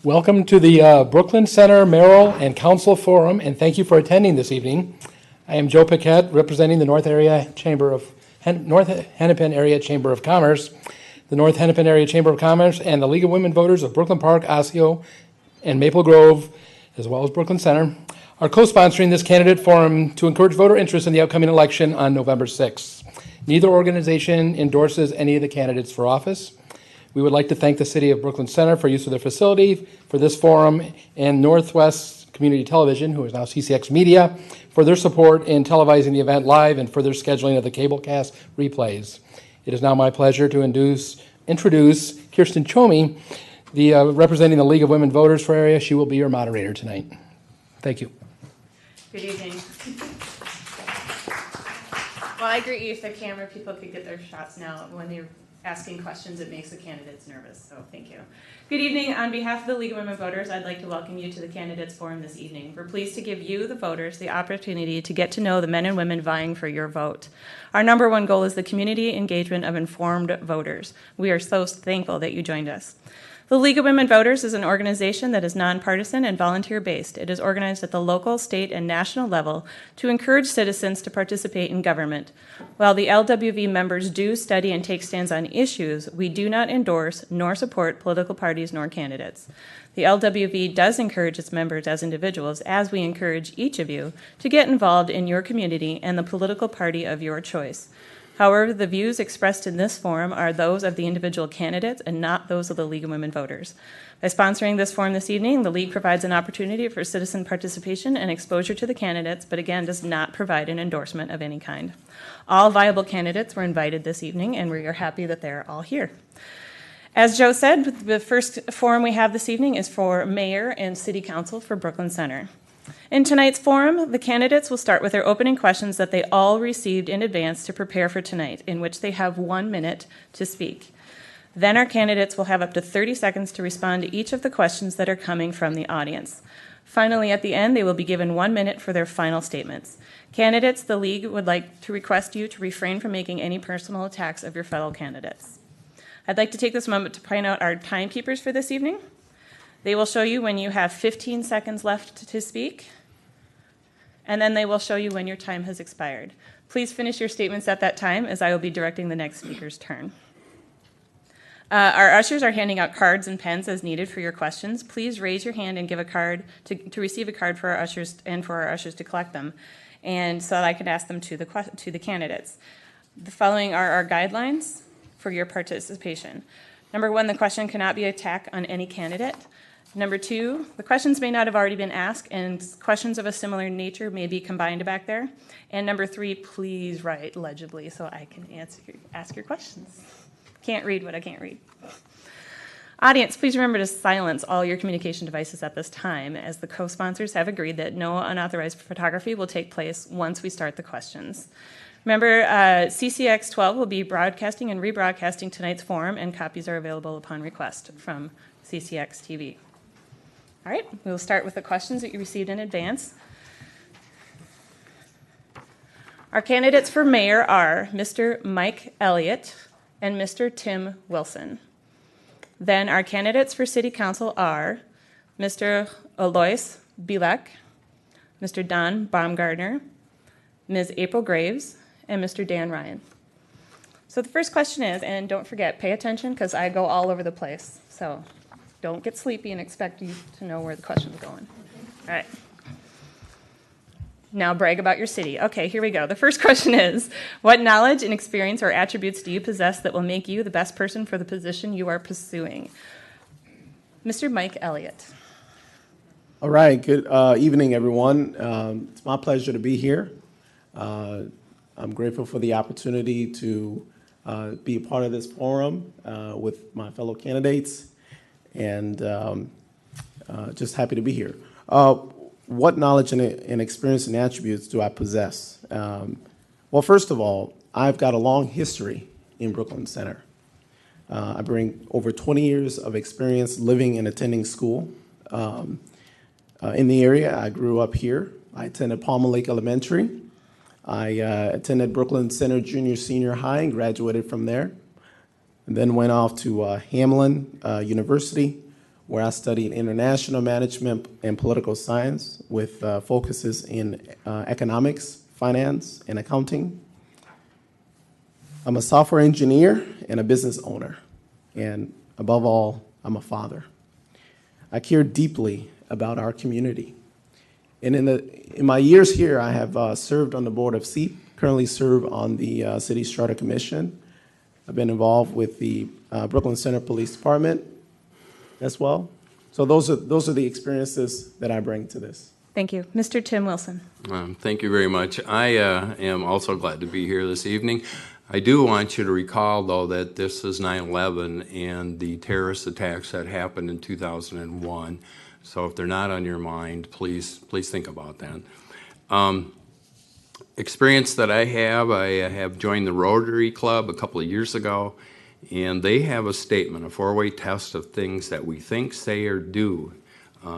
Welcome to the Brooklyn Center Mayoral and Council Forum, and thank you for attending this evening. I am Joe Paquette, representing the North Hennepin Area Chamber of Commerce, the North Hennepin Area Chamber of Commerce, and the League of Women Voters of Brooklyn Park, Osseo, and Maple Grove, as well as Brooklyn Center, are co-sponsoring this candidate forum to encourage voter interest in the upcoming election on November 6th. Neither organization endorses any of the candidates for office. We would like to thank the City of Brooklyn Center for use of their facility for this forum, and Northwest Community Television, who is now CCX Media, for their support in televising the event live and for their scheduling of the cablecast replays. It is now my pleasure to introduce Kirsten Chomey, representing the League of Women Voters for area. She will be your moderator tonight. Thank you. Good evening. While I greet you, if the camera people could get their shots now, when they're asking questions, it makes the candidates nervous, so thank you. Good evening. On behalf of the League of Women Voters, I'd like to welcome you to the Candidates Forum this evening. We're pleased to give you, the voters, the opportunity to get to know the men and women vying for your vote. Our number one goal is the community engagement of informed voters. We are so thankful that you joined us. The League of Women Voters is an organization that is nonpartisan and volunteer-based. It is organized at the local, state, and national level to encourage citizens to participate in government. While the LWV members do study and take stands on issues, we do not endorse nor support political parties nor candidates. The LWV does encourage its members as individuals, as we encourage each of you to get involved in your community and the political party of your choice. However, the views expressed in this forum are those of the individual candidates and not those of the League of Women Voters. By sponsoring this forum this evening, the League provides an opportunity for citizen participation and exposure to the candidates, but again does not provide an endorsement of any kind. All viable candidates were invited this evening, and we are happy that they're all here. As Joe said, the first forum we have this evening is for Mayor and City Council for Brooklyn Center. In tonight's forum, the candidates will start with their opening questions that they all received in advance to prepare for tonight, in which they have 1 minute to speak. Then our candidates will have up to 30 seconds to respond to each of the questions that are coming from the audience. Finally, at the end, they will be given 1 minute for their final statements. Candidates, the League would like to request you to refrain from making any personal attacks of your fellow candidates. I'd like to take this moment to point out our timekeepers for this evening. They will show you when you have 15 seconds left to speak, and then they will show you when your time has expired. Please finish your statements at that time, as I will be directing the next speaker's turn. Our ushers are handing out cards and pens as needed for your questions. Please raise your hand and give a card to receive a card for our ushers and for our ushers to collect them, and so that I can ask them to the candidates. The following are our guidelines for your participation. Number 1, the question cannot be an attack on any candidate. Number 2, the questions may not have already been asked, and questions of a similar nature may be combined back there. And number 3, please write legibly so I can ask your questions. Can't read what I can't read. Audience, please remember to silence all your communication devices at this time, as the co-sponsors have agreed that no unauthorized photography will take place once we start the questions. Remember, CCX 12 will be broadcasting and rebroadcasting tonight's forum, and copies are available upon request from CCX TV. All right, we'll start with the questions that you received in advance. Our candidates for mayor are Mr. Mike Elliott and Mr. Tim Wilson. Then our candidates for city council are Mr. Alois Bilek, Mr. Don Baumgartner, Ms. April Graves, and Mr. Dan Ryan. So the first question is, and don't forget, pay attention because I go all over the place. So don't get sleepy and expect you to know where the question's going. All right. Now brag about your city. Okay, here we go. The first question is, what knowledge and experience or attributes do you possess that will make you the best person for the position you are pursuing? Mr. Mike Elliott. All right, good evening, everyone. It's my pleasure to be here. I'm grateful for the opportunity to be a part of this forum with my fellow candidates, and just happy to be here. What knowledge and experience and attributes do I possess? Well, first of all, I've got a long history in Brooklyn Center. I bring over 20 years of experience living and attending school in the area. I grew up here. I attended Palmer Lake Elementary. I attended Brooklyn Center Junior Senior High and graduated from there. And then went off to Hamlin University, where I studied international management and political science with focuses in economics, finance, and accounting. I'm a software engineer and a business owner, and above all, I'm a father. I care deeply about our community. And in my years here, I have served on the board of SEEP, currently serve on the City's Charter Commission. I've been involved with the Brooklyn Center Police Department as well. So those are the experiences that I bring to this. Thank you. Mr. Tim Wilson. Thank you very much. I am also glad to be here this evening. I do want you to recall, though, that this is 9/11 and the terrorist attacks that happened in 2001. So if they're not on your mind, please think about that. Experience that I have joined the Rotary Club a couple of years ago, and they have a statement, a four-way test of things that we think, say, or do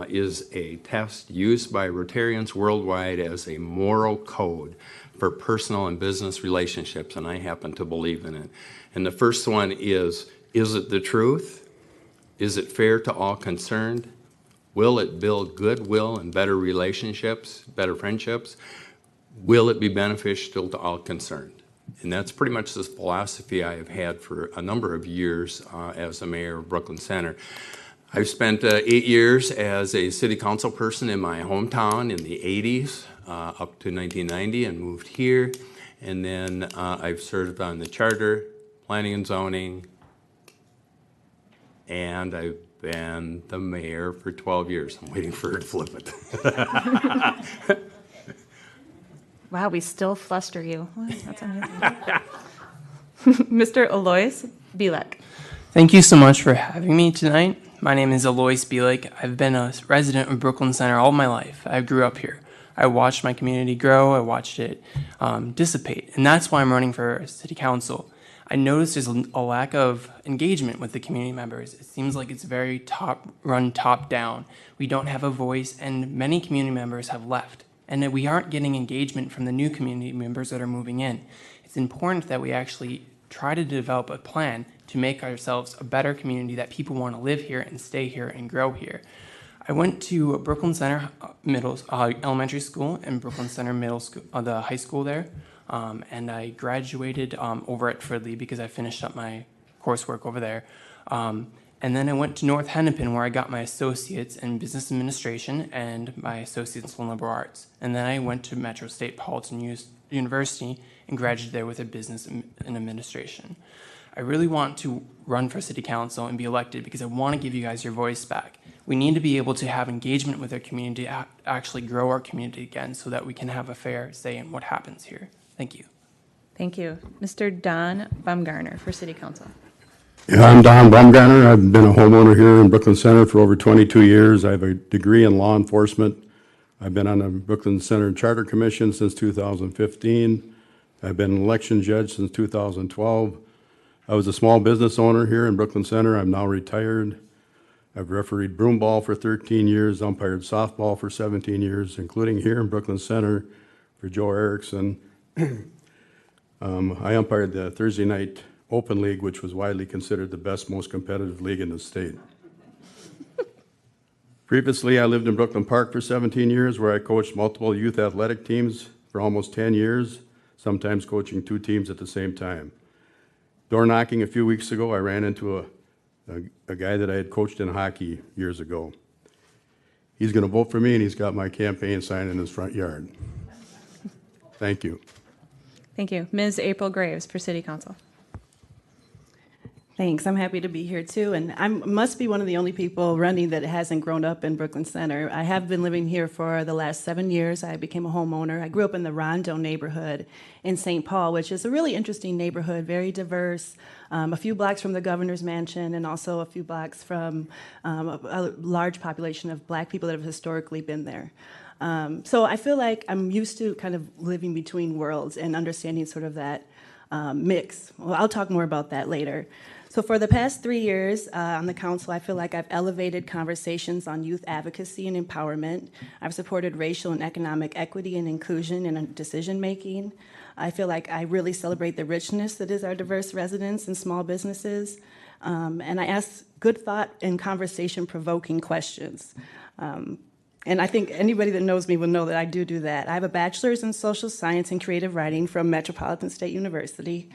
is a test used by Rotarians worldwide as a moral code for personal and business relationships, and I happen to believe in it. And the first one is it the truth? Is it fair to all concerned? Will it build goodwill and better relationships, better friendships? Will it be beneficial to all concerned? And that's pretty much the philosophy I have had for a number of years as the mayor of Brooklyn Center. I've spent 8 years as a city council person in my hometown in the 80s up to 1990 and moved here. And then I've served on the charter, planning and zoning, and I've been the mayor for 12 years. I'm waiting for her to flip it. Wow, we still fluster you. That's amazing. Mr. Alois Bilek. Thank you so much for having me tonight. My name is Alois Bilek. I've been a resident of Brooklyn Center all my life. I grew up here. I watched my community grow. I watched it dissipate. And that's why I'm running for city council. I noticed there's a lack of engagement with the community members. It seems like it's very top down. We don't have a voice, and many community members have left. And that we aren't getting engagement from the new community members that are moving in. It's important that we actually try to develop a plan to make ourselves a better community that people want to live here and stay here and grow here. I went to Brooklyn Center Elementary School and Brooklyn Center Middle School, the high school there, and I graduated over at Fridley because I finished up my coursework over there. And then I went to North Hennepin, where I got my associates in business administration and my associates in liberal arts. And then I went to Metro State Politan University and graduated there with a business in administration. I really want to run for city council and be elected because I want to give you guys your voice back. We need to be able to have engagement with our community, actually grow our community again so that we can have a fair say in what happens here. Thank you. Thank you. Mr. Don Baumgartner for city council. Yeah, I'm Don Baumgartner. I've been a homeowner here in Brooklyn Center for over 22 years. I have a degree in law enforcement. I've been on the Brooklyn Center Charter Commission since 2015. I've been an election judge since 2012. I was a small business owner here in Brooklyn Center. I'm now retired. I've refereed broomball for 13 years, umpired softball for 17 years, including here in Brooklyn Center for Joe Erickson. I umpired the Thursday night Open League, which was widely considered the best, most competitive league in the state. Previously, I lived in Brooklyn Park for 17 years, where I coached multiple youth athletic teams for almost 10 years, sometimes coaching 2 teams at the same time. Door knocking a few weeks ago, I ran into a guy that I had coached in hockey years ago. He's going to vote for me, and he's got my campaign sign in his front yard. Thank you. Thank you. Ms. April Graves for city council. Thanks. I'm happy to be here too, and I must be one of the only people running that hasn't grown up in Brooklyn Center. I have been living here for the last 7 years. I became a homeowner. I grew up in the Rondo neighborhood in St. Paul, which is a really interesting neighborhood, very diverse, a few blocks from the governor's mansion and also a few blocks from a large population of Black people that have historically been there. So I feel like I'm used to kind of living between worlds and understanding sort of that mix. Well, I'll talk more about that later. So for the past 3 years on the council, I feel like I've elevated conversations on youth advocacy and empowerment. I've supported racial and economic equity and inclusion in decision making. I feel like I really celebrate the richness that is our diverse residents and small businesses. And I ask good thought and conversation-provoking questions. And I think anybody that knows me will know that I do that. I have a bachelor's in social science and creative writing from Metropolitan State University.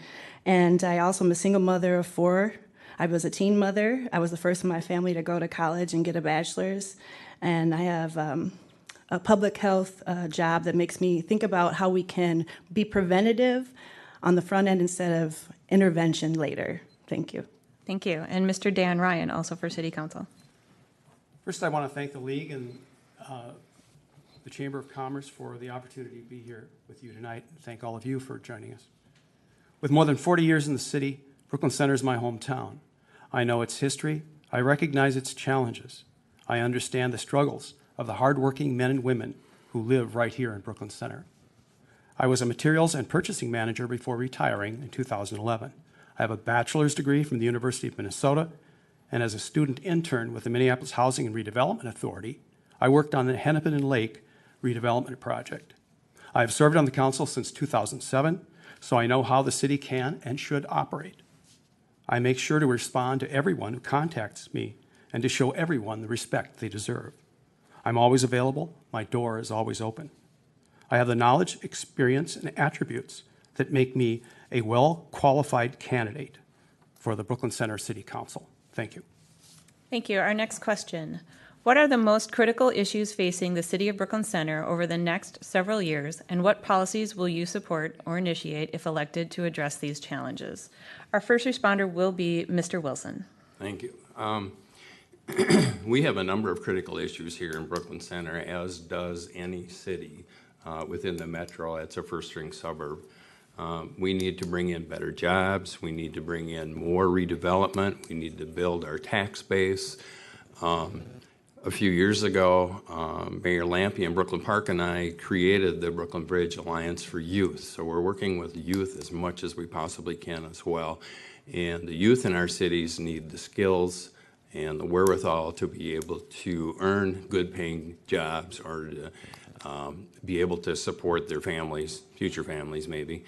And I also am a single mother of 4. I was a teen mother. I was the first in my family to go to college and get a bachelor's. And I have a public health job that makes me think about how we can be preventative on the front end instead of intervention later. Thank you. Thank you. And Mr. Dan Ryan, also for City Council. First, I want to thank the League and the Chamber of Commerce for the opportunity to be here with you tonight. Thank all of you for joining us. With more than 40 years in the city, Brooklyn Center is my hometown. I know its history. I recognize its challenges. I understand the struggles of the hardworking men and women who live right here in Brooklyn Center. I was a materials and purchasing manager before retiring in 2011. I have a bachelor's degree from the University of Minnesota, and as a student intern with the Minneapolis Housing and Redevelopment Authority, I worked on the Hennepin and Lake redevelopment project. I have served on the council since 2007, so I know how the city can and should operate. I make sure to respond to everyone who contacts me and to show everyone the respect they deserve. I'm always available. My door is always open. I have the knowledge, experience, and attributes that make me a well-qualified candidate for the Brooklyn Center City Council. Thank you. Thank you. Our next question. What are the most critical issues facing the City of Brooklyn Center over the next several years, and what policies will you support or initiate if elected to address these challenges? Our first responder will be Mr. Wilson. Thank you. We have a number of critical issues here in Brooklyn Center, as does any city within the metro. It's a first-string suburb. We need to bring in better jobs. We need to bring in more redevelopment. We need to build our tax base. A few years ago, Mayor Lampe and Brooklyn Park and I created the Brooklyn Bridge Alliance for Youth. So we're working with youth as much as we possibly can as well. And the youth in our cities need the skills and the wherewithal to be able to earn good paying jobs or to be able to support their families, future families maybe.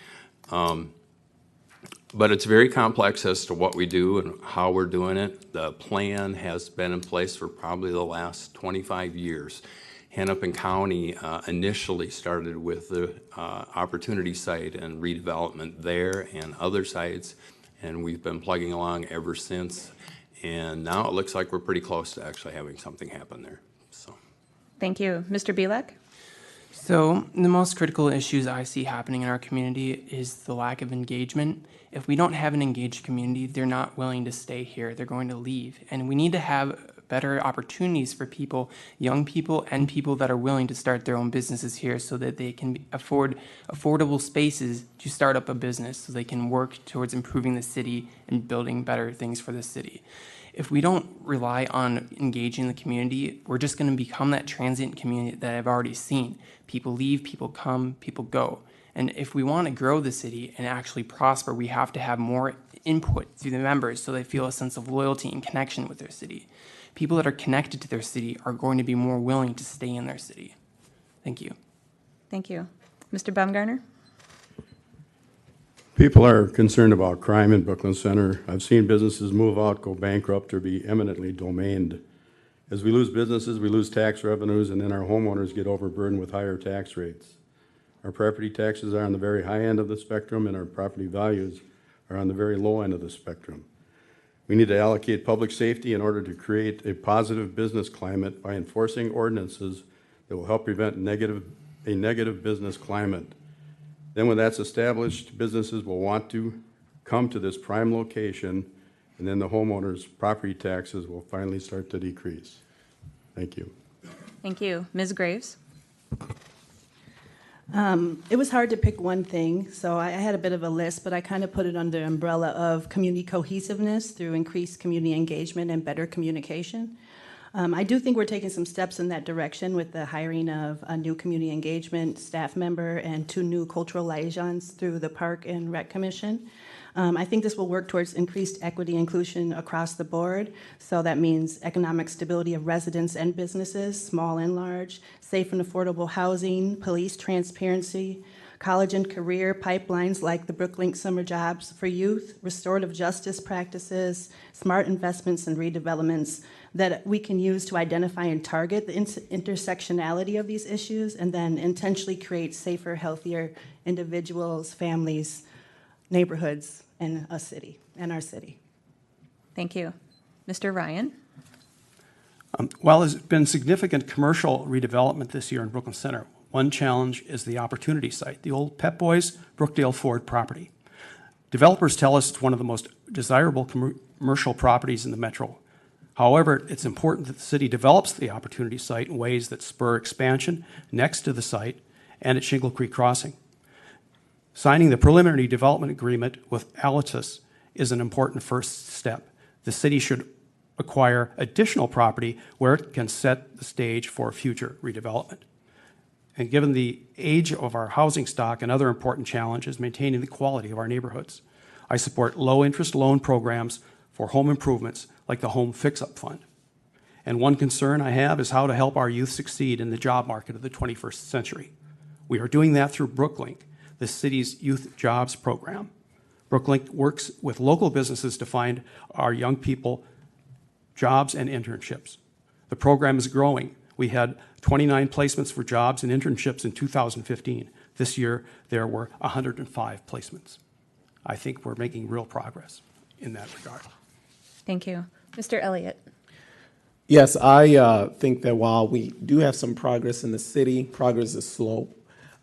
But it's very complex as to what we do and how we're doing it. The plan has been in place for probably the last 25 years. Hennepin County initially started with the opportunity site and redevelopment there and other sites, and we've been plugging along ever since. And now it looks like we're pretty close to actually having something happen there. So, Thank you. Mr. Bielek? So the most critical issues I see happening in our community is the lack of engagement. If we don't have an engaged community, they're not willing to stay here. They're going to leave. And we need to have better opportunities for people, young people and people that are willing to start their own businesses here so that they can afford affordable spaces to start up a business so they can work towards improving the city and building better things for the city. If we don't rely on engaging the community, we're just going to become that transient community that I've already seen. People leave, people come, people go. And if we want to grow the city and actually prosper, we have to have more input through the members so they feel a sense of loyalty and connection with their city. People that are connected to their city are going to be more willing to stay in their city. Thank you. Thank you. Mr. Baumgartner? People are concerned about crime in Brooklyn Center. I've seen businesses move out, go bankrupt, or be eminently domained. As we lose businesses, we lose tax revenues, and then our homeowners get overburdened with higher tax rates. Our property taxes are on the very high end of the spectrum, and our property values are on the very low end of the spectrum. We need to allocate public safety in order to create a positive business climate by enforcing ordinances that will help prevent a negative business climate. Then when that's established, businesses will want to come to this prime location, and then the homeowners' property taxes will finally start to decrease. Thank you. Thank you. Ms. Graves? It was hard to pick one thing, so I had a bit of a list, but I kind of put it under the umbrella of community cohesiveness through increased community engagement and better communication. I do think we're taking some steps in that direction with the hiring of a new community engagement staff member and 2 new cultural liaisons through the Park and Rec Commission. I think this will work towards increased equity and inclusion across the board. So that means economic stability of residents and businesses, small and large, safe and affordable housing, police transparency, college and career pipelines like the Brooklink Summer Jobs for Youth, restorative justice practices, smart investments and redevelopments that we can use to identify and target the intersectionality of these issues, and then intentionally create safer, healthier individuals, families, neighborhoods, and a city, and our city. Thank you. Mr. Ryan? While there's been significant commercial redevelopment this year in Brooklyn Center, one challenge is the Opportunity Site, the old Pep Boys Brookdale Ford property. Developers tell us it's one of the most desirable commercial properties in the metro. However, it's important that the city develops the Opportunity Site in ways that spur expansion next to the site and at Shingle Creek Crossing. Signing the preliminary development agreement with Alitus is an important first step. The city should acquire additional property where it can set the stage for future redevelopment. And given the age of our housing stock, another important challenge is maintaining the quality of our neighborhoods. I support low-interest loan programs for home improvements like the Home Fix-Up Fund. And one concern I have is how to help our youth succeed in the job market of the 21st century. We are doing that through Brooklink, the city's youth jobs program. Brooklink works with local businesses to find our young people jobs and internships. The program is growing. We had 29 placements for jobs and internships in 2015. This year, there were 105 placements. I think we're making real progress in that regard. Thank you. Mr. Elliott? Yes, I think that while we do have some progress in the city, progress is slow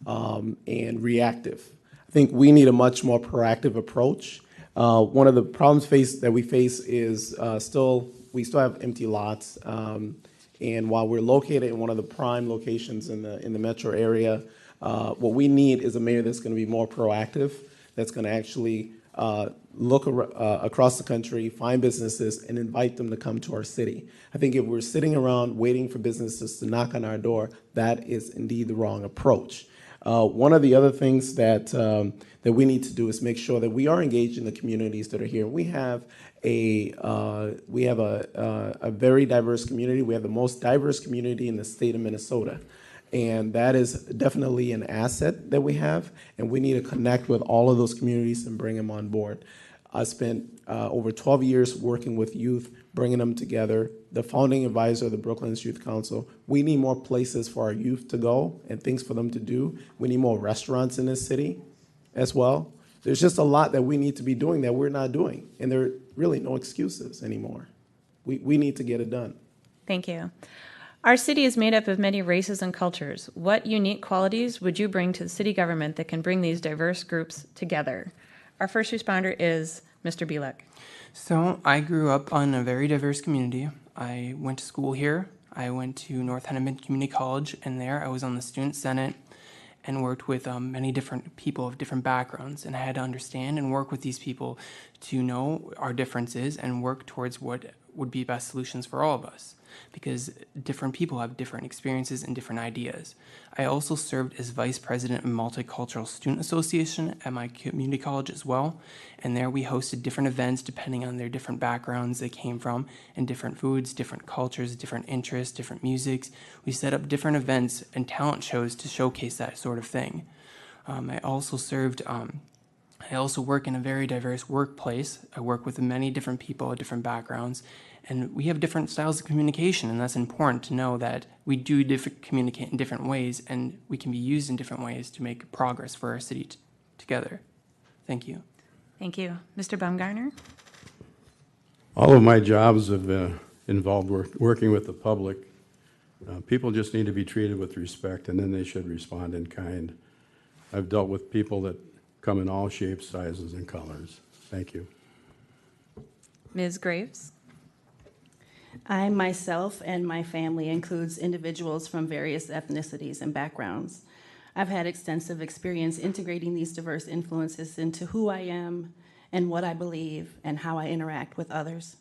and reactive. I think we need a much more proactive approach. One of the problems that we face is we still have empty lots. And while we're located in one of the prime locations in the metro area, what we need is a mayor that's going to be more proactive, that's going to actually look across the country, find businesses, and invite them to come to our city. I think if we're sitting around waiting for businesses to knock on our door, that is indeed the wrong approach. One of the other things that we need to do is make sure that we are engaged in the communities that are here. We have a very diverse community. We have the most diverse community in the state of Minnesota. And that is definitely an asset that we have, and we need to connect with all of those communities and bring them on board. I spent over 12 years working with youth, bringing them together, the founding advisor of the Brooklyn's Youth Council. We need more places for our youth to go and things for them to do. We need more restaurants in this city as well. There's just a lot that we need to be doing that we're not doing, and there are really no excuses anymore. We need to get it done. Thank you. Our city is made up of many races and cultures. What unique qualities would you bring to the city government that can bring these diverse groups together? Our first responder is Mr. Bielek. So I grew up in a very diverse community. I went to school here. I went to North Hennepin Community College, and there I was on the Student Senate and worked with many different people of different backgrounds. And I had to understand and work with these people to know our differences and work towards what would be best solutions for all of us, because different people have different experiences and different ideas. I also served as vice president of Multicultural Student Association at my community college as well, and there we hosted different events depending on their different backgrounds they came from, and different foods, different cultures, different interests, different musics. We set up different events and talent shows to showcase that sort of thing. I also work in a very diverse workplace. I work with many different people of different backgrounds, and we have different styles of communication, and that's important to know that we do communicate in different ways, and we can be used in different ways to make progress for our city together. Thank you. Thank you. Mr. Baumgartner? All of my jobs have involved working with the public. People just need to be treated with respect, and then they should respond in kind. I've dealt with people that come in all shapes, sizes, and colors. Thank you. Ms. Graves? I myself and my family includes individuals from various ethnicities and backgrounds. I've had extensive experience integrating these diverse influences into who I am and what I believe and how I interact with others.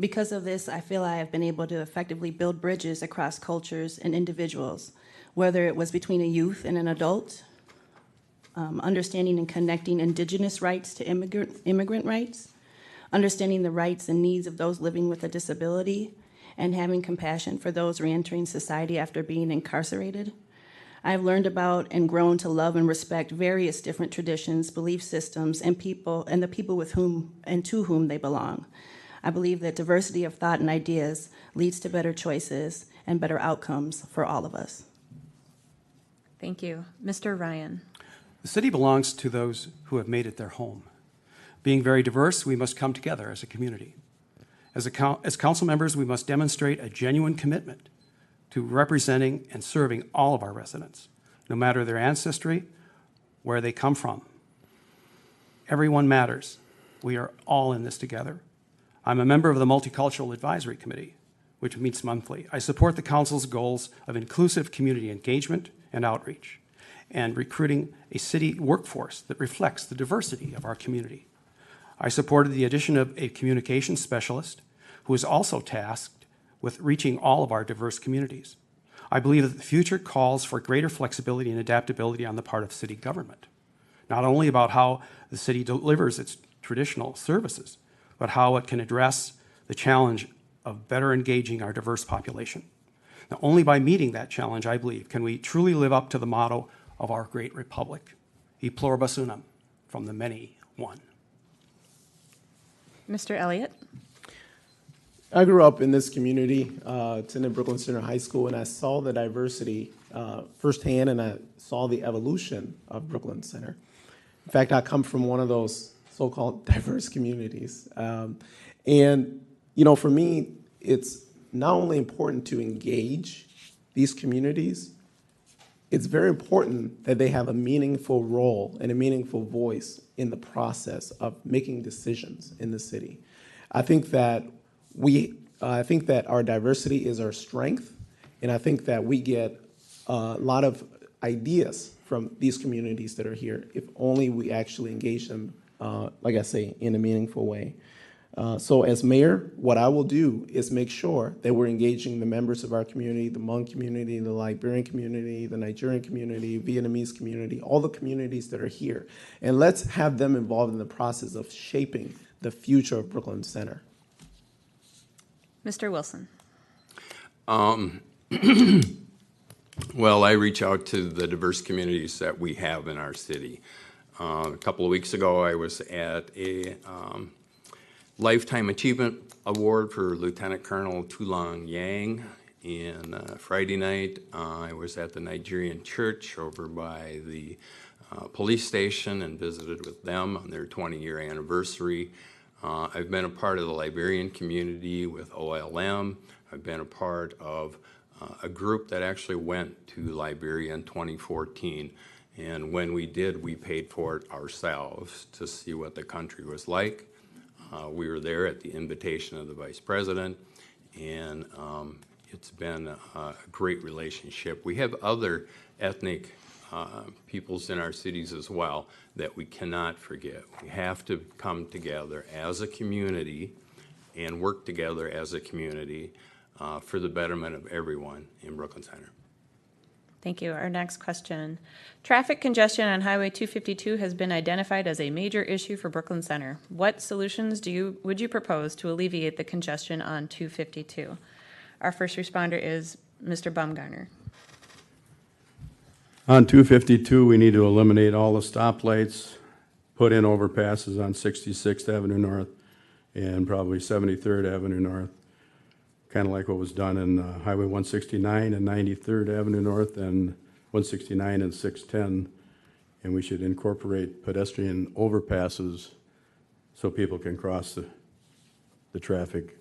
Because of this, I feel I have been able to effectively build bridges across cultures and individuals, whether it was between a youth and an adult, understanding and connecting indigenous rights to immigrant rights, understanding the rights and needs of those living with a disability, and having compassion for those reentering society after being incarcerated. I've learned about and grown to love and respect various different traditions, belief systems, and people, and the people with whom and to whom they belong. I believe that diversity of thought and ideas leads to better choices and better outcomes for all of us. Thank you. Mr. Ryan. The city belongs to those who have made it their home. Being very diverse, we must come together as a community. As council members, we must demonstrate a genuine commitment to representing and serving all of our residents, no matter their ancestry, where they come from. Everyone matters. We are all in this together. I'm a member of the Multicultural Advisory Committee, which meets monthly. I support the council's goals of inclusive community engagement and outreach, and recruiting a city workforce that reflects the diversity of our community. I supported the addition of a communications specialist who is also tasked with reaching all of our diverse communities. I believe that the future calls for greater flexibility and adaptability on the part of city government, not only about how the city delivers its traditional services, but how it can address the challenge of better engaging our diverse population. Now, only by meeting that challenge, I believe, can we truly live up to the motto of our great republic, E pluribus unum, from the many one. Mr. Elliott. I grew up in this community, attended Brooklyn Center High School, and I saw the diversity firsthand, and I saw the evolution of Brooklyn Center. In fact, I come from one of those so-called diverse communities. And, you know, for me, it's not only important to engage these communities, it's very important that they have a meaningful role and a meaningful voice in the process of making decisions in the city. I think that our diversity is our strength, and I think that we get a lot of ideas from these communities that are here if only we actually engage them, like I say, in a meaningful way. So as mayor, what I will do is make sure that we're engaging the members of our community, the Hmong community, the Liberian community, the Nigerian community, Vietnamese community, all the communities that are here. And let's have them involved in the process of shaping the future of Brooklyn Center. Mr. Wilson. Well, I reach out to the diverse communities that we have in our city. A couple of weeks ago, I was at a Lifetime Achievement Award for Lieutenant Colonel Tulong Yang. And Friday night, I was at the Nigerian church over by the police station and visited with them on their 20-year anniversary. I've been a part of the Liberian community with OLM. I've been a part of a group that actually went to Liberia in 2014. And when we did, we paid for it ourselves to see what the country was like. We were there at the invitation of the Vice President, and it's been a great relationship. We have other ethnic peoples in our cities as well that we cannot forget. We have to come together as a community and work together as a community for the betterment of everyone in Brooklyn Center. Thank you. Our next question. Traffic congestion on Highway 252 has been identified as a major issue for Brooklyn Center. What solutions would you propose to alleviate the congestion on 252? Our first responder is Mr. Baumgartner. On 252, we need to eliminate all the stoplights, put in overpasses on 66th Avenue North and probably 73rd Avenue North, kind of like what was done in Highway 169 and 93rd Avenue North and 169 and 610. And we should incorporate pedestrian overpasses so people can cross the traffic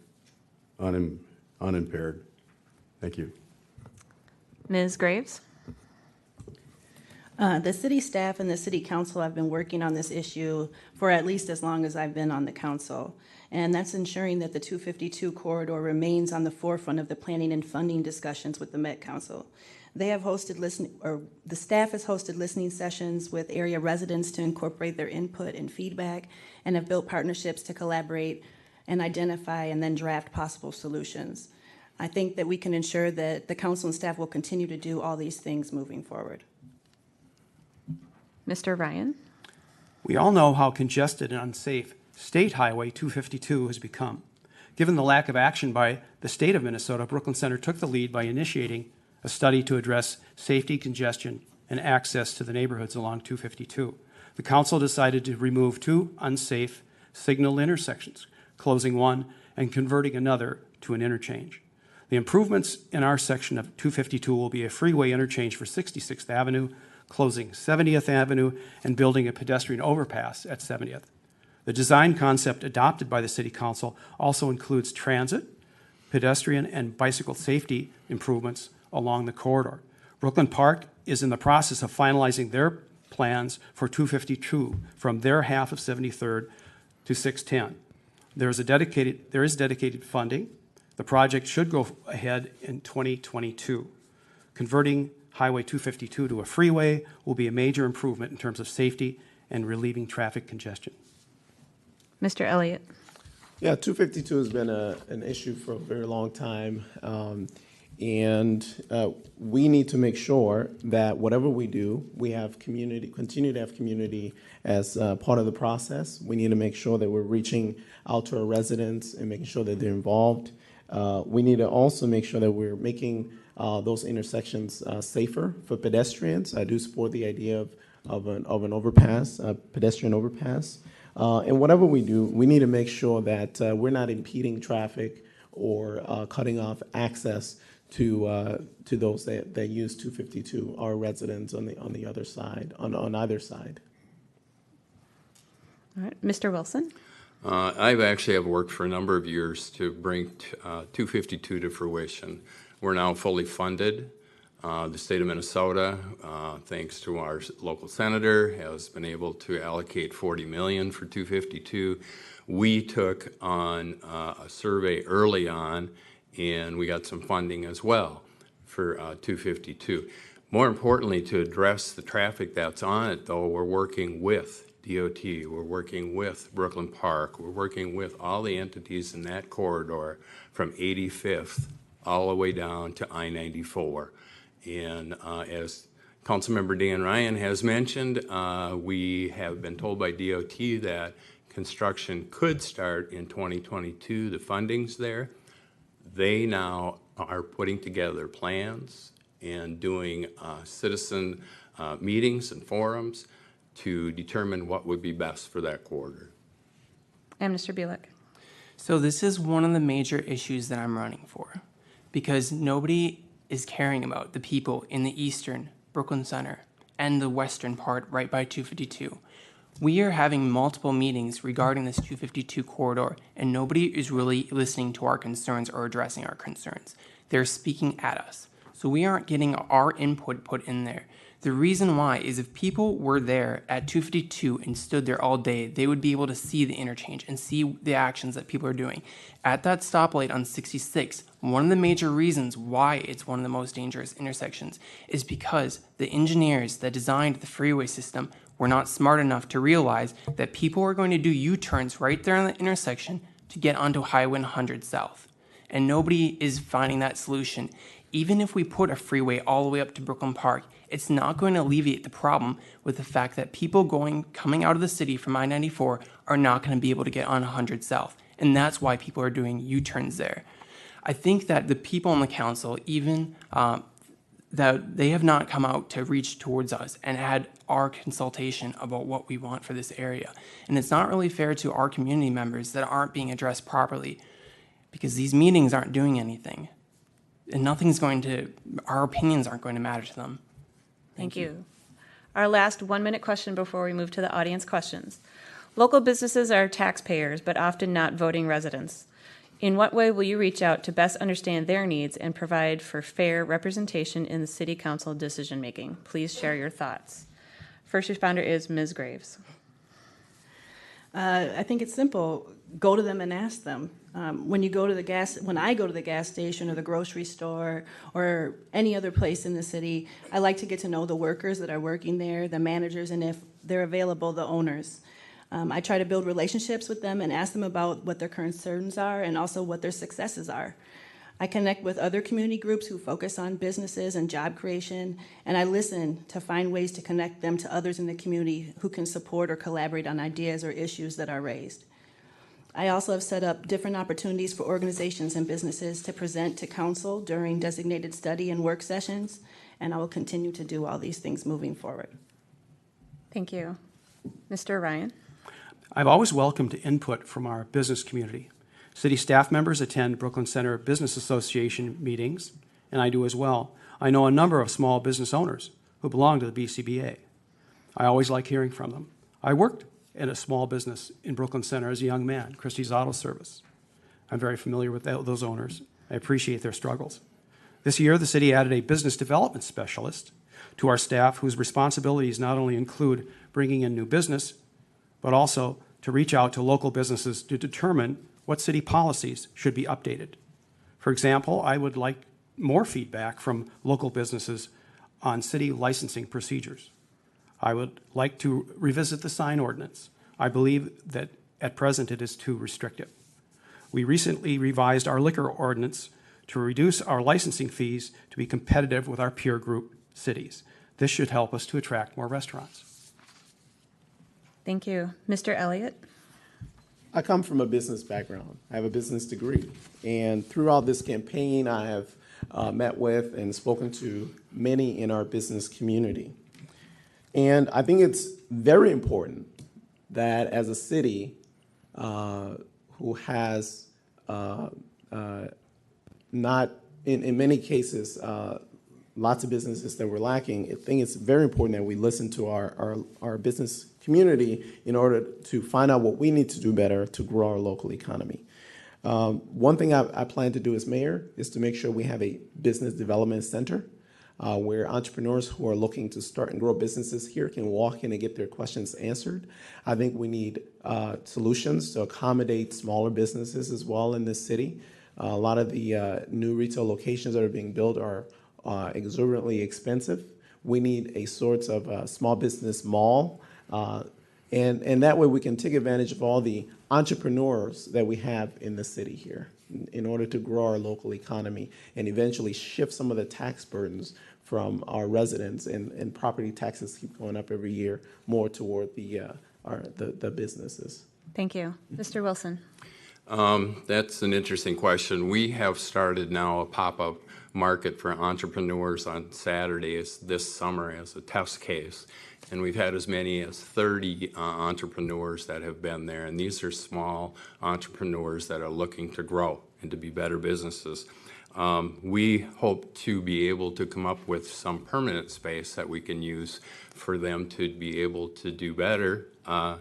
unimpaired. Thank you. Ms. Graves? The city staff and the city council have been working on this issue for at least as long as I've been on the council. And that's ensuring that the 252 corridor remains on the forefront of the planning and funding discussions with the Met Council. They have hosted the staff has hosted listening sessions with area residents to incorporate their input and feedback, and have built partnerships to collaborate and identify and then draft possible solutions. I think that we can ensure that the council and staff will continue to do all these things moving forward. Mr. Ryan? We all know how congested and unsafe State Highway 252 has become. Given the lack of action by the state of Minnesota, Brooklyn Center took the lead by initiating a study to address safety, congestion, and access to the neighborhoods along 252. The council decided to remove 2 unsafe signal intersections, closing one and converting another to an interchange. The improvements in our section of 252 will be a freeway interchange for 66th Avenue, closing 70th Avenue, and building a pedestrian overpass at 70th. The design concept adopted by the City Council also includes transit, pedestrian, and bicycle safety improvements along the corridor. Brooklyn Park is in the process of finalizing their plans for 252 from their half of 73rd to 610. There is dedicated funding. The project should go ahead in 2022. Converting Highway 252 to a freeway will be a major improvement in terms of safety and relieving traffic congestion. Mr. Elliott. Yeah, 252 has been an issue for a very long time, and we need to make sure that whatever we do, we have community, continue to have community as part of the process. We need to make sure that we're reaching out to our residents and making sure that they're involved. We need to also make sure that we're making those intersections safer for pedestrians. I do support the idea of an overpass, a pedestrian overpass. And whatever we do, we need to make sure that we're not impeding traffic or cutting off access to those that use 252, our residents on the other side, on either side. All right, Mr. Wilson. I've actually have worked for a number of years to bring 252 to fruition. We're now fully funded. The state of Minnesota, thanks to our local senator, has been able to allocate $40 million for 252. We took on a survey early on, and we got some funding as well for 252. More importantly, to address the traffic that's on it, though, we're working with DOT, we're working with Brooklyn Park, we're working with all the entities in that corridor from 85th all the way down to I-94. And as Councilmember Dan Ryan has mentioned, we have been told by DOT that construction could start in 2022. The funding's there. They now are putting together plans and doing citizen meetings and forums to determine what would be best for that corridor. And Mr. Bielek. So this is one of the major issues that I'm running for, because nobody is caring about the people in the eastern Brooklyn Center and the western part right by 252. We are having multiple meetings regarding this 252 corridor, and nobody is really listening to our concerns or addressing our concerns. They're speaking at us. So we aren't getting our input put in there. The reason why is if people were there at 252 and stood there all day, they would be able to see the interchange and see the actions that people are doing. At that stoplight on 66, one of the major reasons why it's one of the most dangerous intersections is because the engineers that designed the freeway system were not smart enough to realize that people are going to do U-turns right there on the intersection to get onto Highway 100 South. And nobody is finding that solution. Even if we put a freeway all the way up to Brooklyn Park, it's not going to alleviate the problem with the fact that people coming out of the city from I-94 are not going to be able to get on 100 South. And that's why people are doing U-turns there. I think that the people on the council, even that they have not come out to reach towards us and had our consultation about what we want for this area. And it's not really fair to our community members that aren't being addressed properly, because these meetings aren't doing anything. And our opinions aren't going to matter to them. Thank you. Our last 1-minute question before we move to the audience questions. Local businesses are taxpayers, but often not voting residents. In what way will you reach out to best understand their needs and provide for fair representation in the city council decision-making? Please share your thoughts. First responder is Ms. Graves. I think it's simple. Go to them and ask them. When I go to the gas station or the grocery store or any other place in the city, I like to get to know the workers that are working there, the managers, and if they're available, the owners. I try to build relationships with them and ask them about what their concerns are and also what their successes are. I connect with other community groups who focus on businesses and job creation, and I listen to find ways to connect them to others in the community who can support or collaborate on ideas or issues that are raised. I also have set up different opportunities for organizations and businesses to present to council during designated study and work sessions, and I will continue to do all these things moving forward. Thank you. Mr. Ryan? I've always welcomed input from our business community. City staff members attend Brooklyn Center Business Association meetings, and I do as well. I know a number of small business owners who belong to the BCBA. I always like hearing from them. I worked in a small business in Brooklyn Center as a young man, Christie's Auto Service. I'm very familiar with those owners. I appreciate their struggles. This year, the city added a business development specialist to our staff whose responsibilities not only include bringing in new business, but also to reach out to local businesses to determine what city policies should be updated. For example, I would like more feedback from local businesses on city licensing procedures. I would like to revisit the sign ordinance. I believe that at present it is too restrictive. We recently revised our liquor ordinance to reduce our licensing fees to be competitive with our peer group cities. This should help us to attract more restaurants. Thank you. Mr. Elliott? I come from a business background. I have a business degree. And throughout this campaign, I have met with and spoken to many in our business community. And I think it's very important that as a city who has not, in many cases, lots of businesses that we're lacking, I think it's very important that we listen to our business community in order to find out what we need to do better to grow our local economy. One thing I plan to do as mayor is to make sure we have a business development center where entrepreneurs who are looking to start and grow businesses here can walk in and get their questions answered. I think we need solutions to accommodate smaller businesses as well in this city. A lot of the new retail locations that are being built are exorbitantly expensive. We need a sort of small business mall, and that way we can take advantage of all the entrepreneurs that we have in the city here in order to grow our local economy and eventually shift some of the tax burdens from our residents, and property taxes keep going up every year more toward the businesses. Thank you. Mr. Wilson? That's an interesting question. We have started now a pop-up market for entrepreneurs on Saturdays this summer as a test case. And we've had as many as 30 entrepreneurs that have been there. And these are small entrepreneurs that are looking to grow and to be better businesses. We hope to be able to come up with some permanent space that we can use for them to be able to do better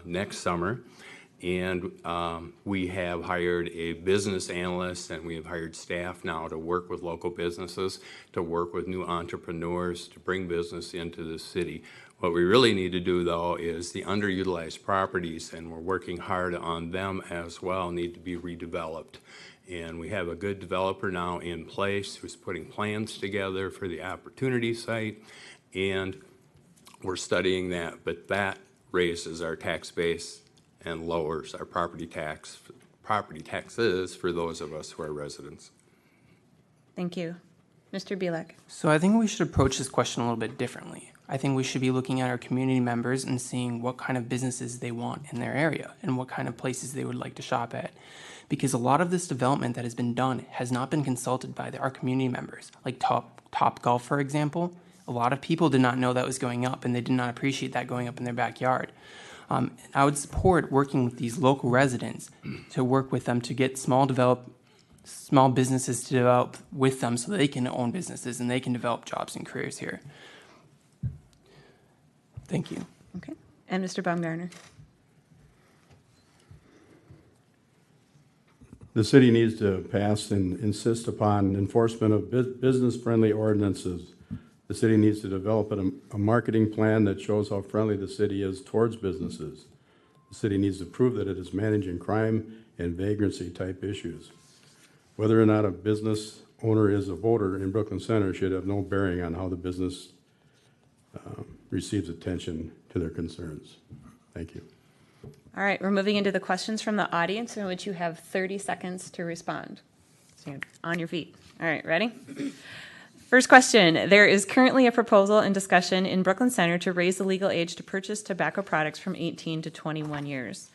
next summer. And we have hired a business analyst, and we have hired staff now to work with local businesses, to work with new entrepreneurs, to bring business into the city. What we really need to do, though, is the underutilized properties, and we're working hard on them as well, need to be redeveloped. And we have a good developer now in place who's putting plans together for the opportunity site, and we're studying that, but that raises our tax base and lowers our property taxes for those of us who are residents. Thank you. Mr. Bielek? So I think we should approach this question a little bit differently. I think we should be looking at our community members and seeing what kind of businesses they want in their area and what kind of places they would like to shop at. Because a lot of this development that has been done has not been consulted by our community members. Like Top Golf, for example, a lot of people did not know that was going up, and they did not appreciate that going up in their backyard. I would support working with these local residents to work with them to get small businesses to develop with them so they can own businesses and they can develop jobs and careers here. Thank you. Okay. And Mr. Baumgartner? The city needs to pass and insist upon enforcement of business-friendly ordinances. The city needs to develop a marketing plan that shows how friendly the city is towards businesses. The city needs to prove that it is managing crime and vagrancy type issues. Whether or not a business owner is a voter in Brooklyn Center should have no bearing on how the business receives attention to their concerns. Thank you. All right, we're moving into the questions from the audience, in which you have 30 seconds to respond. So you're on your feet. All right, ready? First question. There is currently a proposal in discussion in Brooklyn Center to raise the legal age to purchase tobacco products from 18 to 21 years.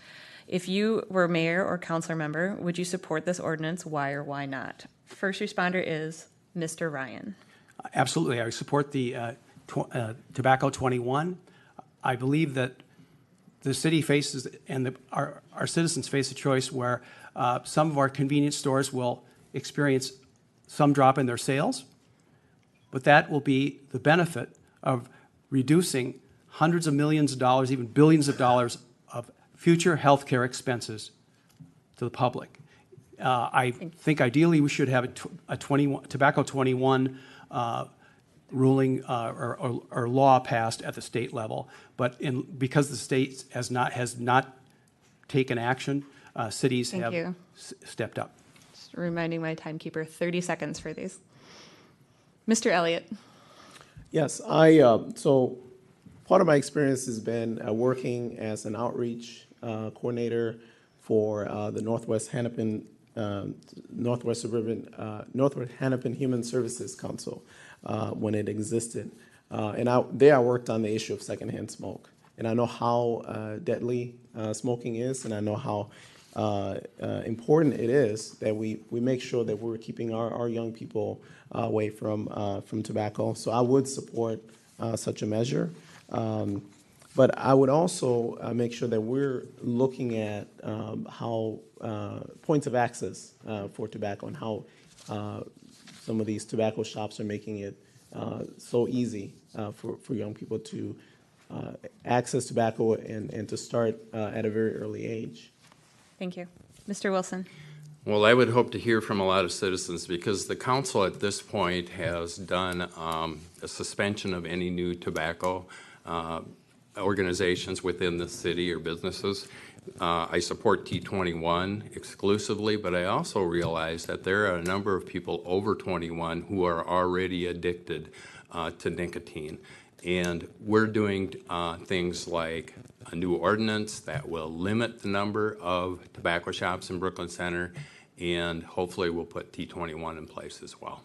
If you were mayor or council member, would you support this ordinance? Why or why not? First responder is Mr. Ryan. Absolutely. I support the Tobacco 21. I believe that the city faces and our citizens face a choice where some of our convenience stores will experience some drop in their sales, but that will be the benefit of reducing hundreds of millions of dollars, even billions of dollars of future healthcare expenses to the public. I think ideally we should have a Tobacco 21 ruling or law passed at the state level, but because the state has not taken action, cities Thank have you. stepped up. Just reminding my timekeeper, 30 seconds for these. Mr. Elliott. Yes, so part of my experience has been working as an outreach coordinator for the Northwest Hennepin Human Services Council when it existed, and I worked on the issue of secondhand smoke, and I know how deadly smoking is, and I know how important it is that we make sure that we're keeping our young people away from tobacco. So I would support such a measure. But I would also make sure that we're looking at how points of access for tobacco and how some of these tobacco shops are making it so easy for young people to access tobacco and to start at a very early age. Thank you. Mr. Wilson. Well, I would hope to hear from a lot of citizens because the council at this point has done a suspension of any new tobacco organizations within the city or businesses. I support T21 exclusively, but I also realize that there are a number of people over 21 who are already addicted to nicotine. And we're doing things like a new ordinance that will limit the number of tobacco shops in Brooklyn Center, and hopefully we'll put T21 in place as well.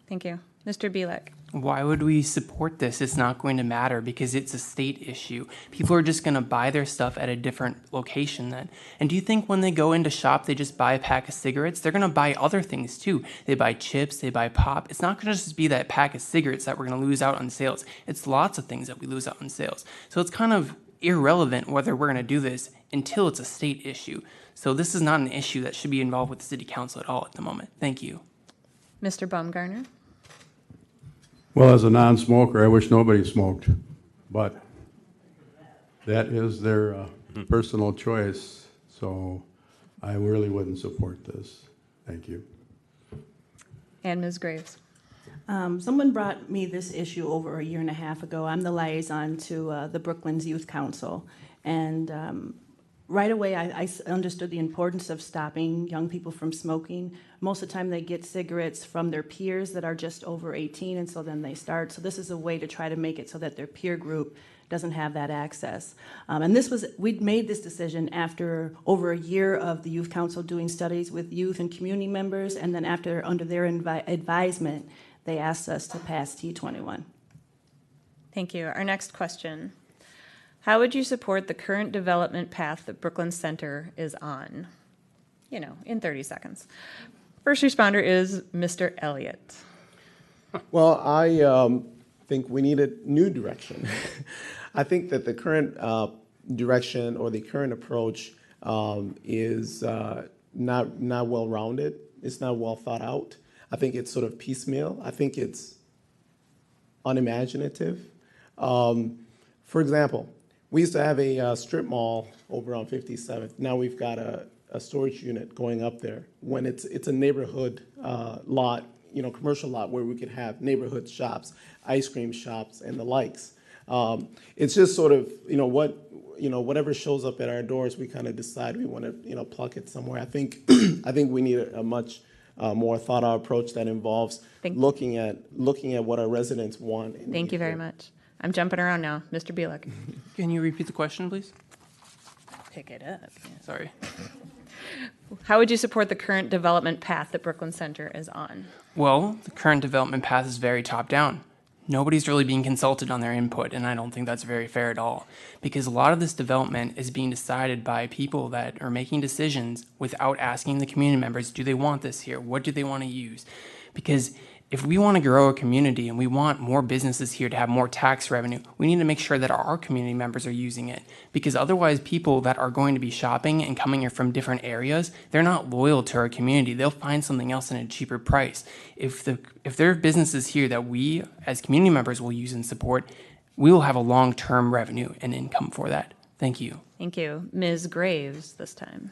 Thank you. Mr. Bielek. Why would we support this? It's not going to matter because it's a state issue. People are just going to buy their stuff at a different location then. And do you think when they go into shop, they just buy a pack of cigarettes? They're going to buy other things too. They buy chips, they buy pop. It's not going to just be that pack of cigarettes that we're going to lose out on sales. It's lots of things that we lose out on sales. So it's kind of irrelevant whether we're going to do this until it's a state issue. So this is not an issue that should be involved with the city council at all at the moment. Thank you. Mr. Baumgartner. Well, as a non-smoker, I wish nobody smoked, but that is their personal choice, so I really wouldn't support this. Thank you. And Ms. Graves. Someone brought me this issue over a year and a half ago. I'm the liaison to the Brooklyn's Youth Council, and right away I understood the importance of stopping young people from smoking. Most of the time they get cigarettes from their peers that are just over 18, and so then they start. So this is a way to try to make it so that their peer group doesn't have that access. And we'd made this decision after over a year of the Youth Council doing studies with youth and community members, and then under their advisement, they asked us to pass T21. Thank you. Our next question. How would you support the current development path that Brooklyn Center is on? In 30 seconds. First responder is Mr. Elliott. Well, I think we need a new direction. I think that the current direction or the current approach is not well-rounded. It's not well thought out. I think it's sort of piecemeal. I think it's unimaginative. For example, we used to have a strip mall over on 57th. Now we've got a storage unit going up there. When it's a neighborhood lot, commercial lot where we could have neighborhood shops, ice cream shops, and the likes. It's just sort of whatever shows up at our doors, we kind of decide we want to pluck it somewhere. I think we need a much more thought out approach that involves looking at what our residents want. Thank you very much. I'm jumping around now. Mr. Bielek. Can you repeat the question, please? Pick it up. Sorry. How would you support the current development path that Brooklyn Center is on? Well, the current development path is very top-down. nobody's really being consulted on their input, and I don't think that's very fair at all. Because a lot of this development is being decided by people that are making decisions without asking the community members, do they want this here? What do they want to use? Because if we want to grow a community and we want more businesses here to have more tax revenue, we need to make sure that our community members are using it. Because otherwise, people that are going to be shopping and coming here from different areas, they're not loyal to our community. They'll find something else at a cheaper price. If there are businesses here that we, as community members, will use and support, we will have a long-term revenue and income for that. Thank you. Thank you. Ms. Graves this time.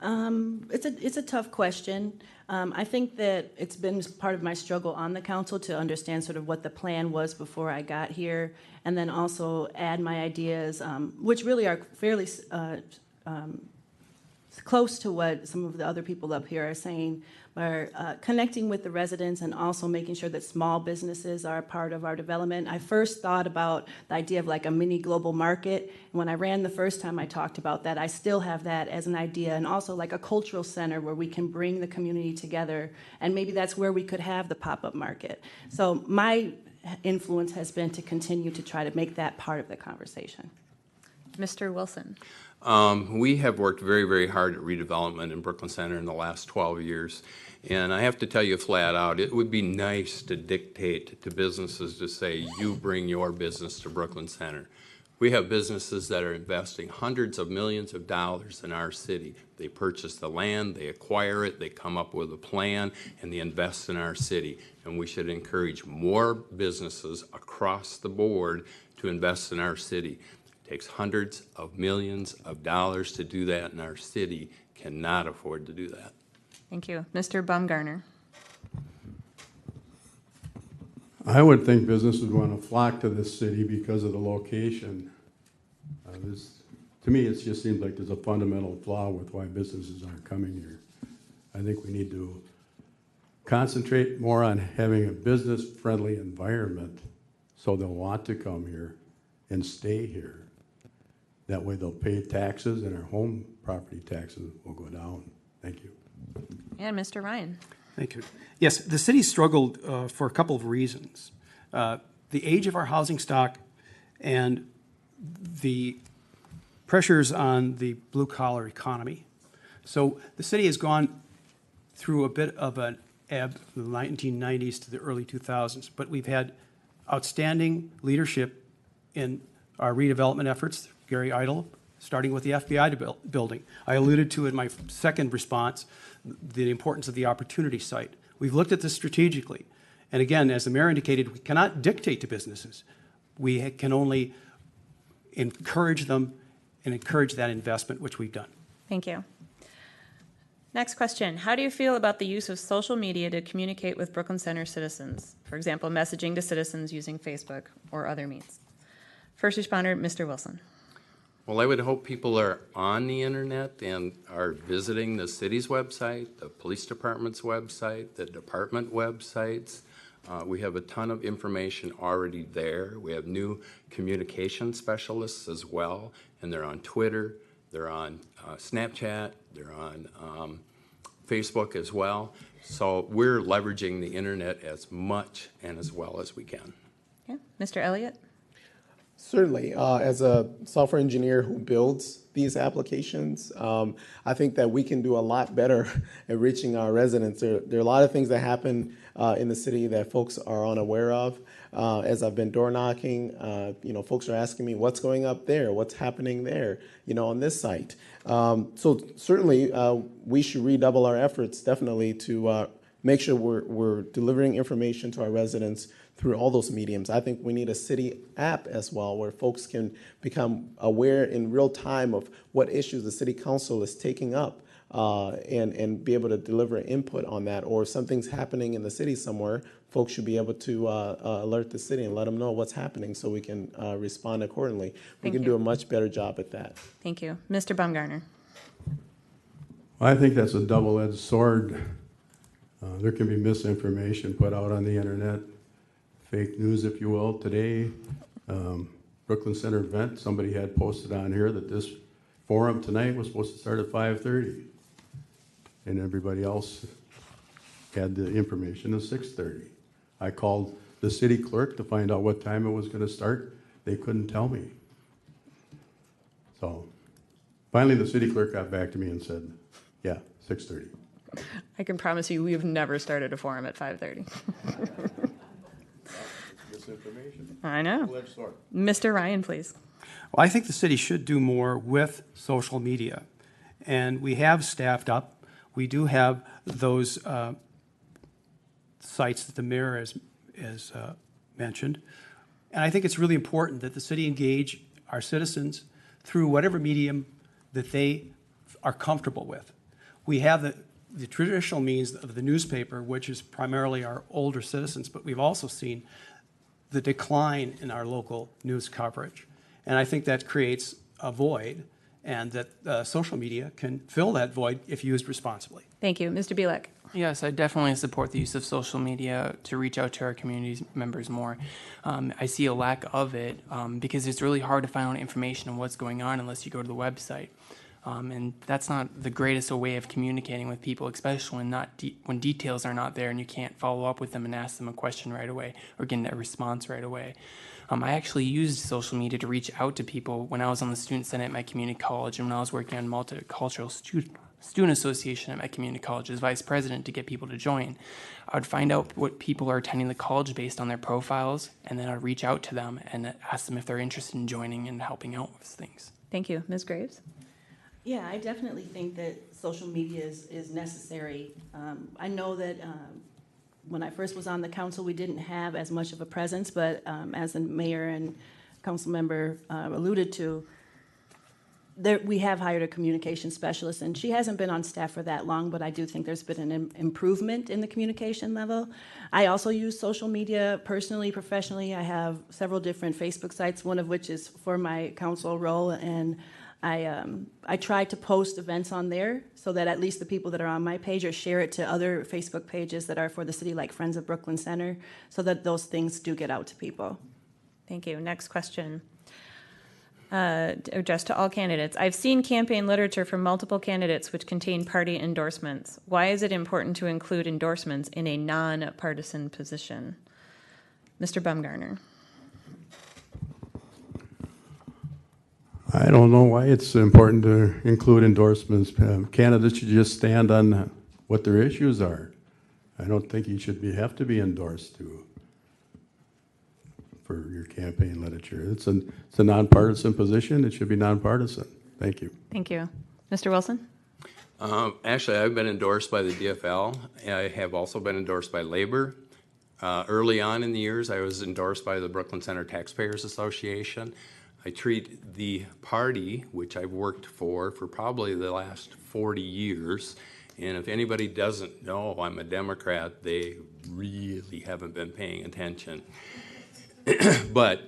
It's a tough question. I think that it's been part of my struggle on the council to understand sort of what the plan was before I got here, and then also add my ideas, which really are fairly close to what some of the other people up here are saying, are connecting with the residents and also making sure that small businesses are a part of our development. I first thought about the idea of like a mini global market. And when I ran the first time I talked about that, I still have that as an idea, and also like a cultural center where we can bring the community together, and maybe that's where we could have the pop-up market. So my influence has been to continue to try to make that part of the conversation. Mr. Wilson. We have worked very, very hard at redevelopment in Brooklyn Center in the last 12 years. And I have to tell you flat out, it would be nice to dictate to businesses to say, you bring your business to Brooklyn Center. We have businesses that are investing hundreds of millions of dollars in our city. They purchase the land, they acquire it, they come up with a plan, and they invest in our city. And we should encourage more businesses across the board to invest in our city. It takes hundreds of millions of dollars to do that, and our city cannot afford to do that. Thank you. Mr. Baumgartner. I would think businesses would want to flock to this city because of the location. To me, it just seems like there's a fundamental flaw with why businesses aren't coming here. I think we need to concentrate more on having a business-friendly environment so they'll want to come here and stay here. That way they'll pay taxes and our home property taxes will go down. Thank you. And Mr. Ryan. Thank you. Yes, the city struggled for a couple of reasons. The age of our housing stock and the pressures on the blue-collar economy. So the city has gone through a bit of an ebb from the 1990s to the early 2000s, but we've had outstanding leadership in our redevelopment efforts. Gary Idle, starting with the FBI building. I alluded to in my second response the importance of the opportunity site. We've looked at this strategically. And again, as the mayor indicated, we cannot dictate to businesses. We can only encourage them and encourage that investment, which we've done. Thank you. Next question. How do you feel about the use of social media to communicate with Brooklyn Center citizens? For example, messaging to citizens using Facebook or other means. First responder, Mr. Wilson. Well, I would hope people are on the internet and are visiting the city's website, the police department's website, the department websites. We have a ton of information already there. We have new communication specialists as well, and they're on Twitter, they're on Snapchat, they're on Facebook as well. So we're leveraging the internet as much and as well as we can. Yeah. Mr. Elliott? Certainly. As a software engineer who builds these applications, I think that we can do a lot better at reaching our residents. There are a lot of things that happen in the city that folks are unaware of. As I've been door knocking, folks are asking me, what's going up there? What's happening there, on this site? So certainly we should redouble our efforts, definitely, to make sure we're delivering information to our residents through all those mediums. I think we need a city app as well, where folks can become aware in real time of what issues the city council is taking up and be able to deliver input on that. Or if something's happening in the city somewhere, folks should be able to alert the city and let them know what's happening so we can respond accordingly. We can do a much better job at that. Thank you. Mr. Baumgartner. I think that's a double-edged sword. There can be misinformation put out on the internet, fake news, if you will. Today, Brooklyn Center event, somebody had posted on here that this forum tonight was supposed to start at 5:30, and everybody else had the information at 6:30. I called the city clerk to find out what time it was going to start. They couldn't tell me. So finally, the city clerk got back to me and said, yeah, 6:30. I can promise you, we've never started a forum at 5:30. Misinformation. I know. Double-edged sword. Mr. Ryan, please. Well, I think the city should do more with social media. And we have staffed up. We do have those sites that the mayor has mentioned. And I think it's really important that the city engage our citizens through whatever medium that they are comfortable with. We have the traditional means of the newspaper, which is primarily our older citizens, but we've also seen the decline in our local news coverage. And I think that creates a void, and that social media can fill that void if used responsibly. Thank you. Mr. Bielek. Yes, I definitely support the use of social media to reach out to our community members more. I see a lack of it because it's really hard to find out information on what's going on unless you go to the website. And that's not the greatest way of communicating with people, especially when details are not there and you can't follow up with them and ask them a question right away or get a response right away. I actually used social media to reach out to people when I was on the Student Senate at my community college and when I was working on Multicultural Student Association at my community college as vice president to get people to join. I would find out what people are attending the college based on their profiles, and then I'd reach out to them and ask them if they're interested in joining and helping out with things. Thank you. Ms. Graves. Yeah, I definitely think that social media is necessary. I know that when I first was on the council, we didn't have as much of a presence, but as the mayor and council member alluded to, we have hired a communication specialist, and she hasn't been on staff for that long, but I do think there's been an improvement in the communication level. I also use social media personally, professionally. I have several different Facebook sites, one of which is for my council role, and I try to post events on there so that at least the people that are on my page or share it to other Facebook pages that are for the city, like Friends of Brooklyn Center, so that those things do get out to people. Thank you. Next question. Addressed to all candidates. I've seen campaign literature from multiple candidates which contain party endorsements. Why is it important to include endorsements in a non-partisan position? Mr. Bumgarner. I don't know why it's important to include endorsements. Candidates should just stand on what their issues are. I don't think you should have to be endorsed for your campaign literature. It's a nonpartisan position. It should be nonpartisan. Thank you. Thank you. Mr. Wilson? Actually, I've been endorsed by the DFL. I have also been endorsed by Labor. Early on in the years, I was endorsed by the Brooklyn Center Taxpayers Association. I treat the party, which I've worked for probably the last 40 years, and if anybody doesn't know I'm a Democrat, they really haven't been paying attention. But,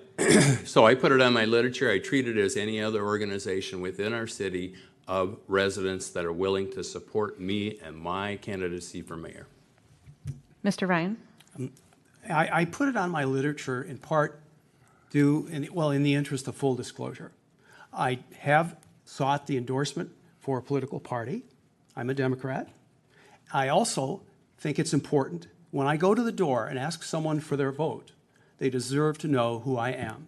so I put it on my literature. I treat it as any other organization within our city of residents that are willing to support me and my candidacy for mayor. Mr. Ryan? I put it on my literature in part in the interest of full disclosure. I have sought the endorsement for a political party. I'm a Democrat. I also think it's important when I go to the door and ask someone for their vote, they deserve to know who I am.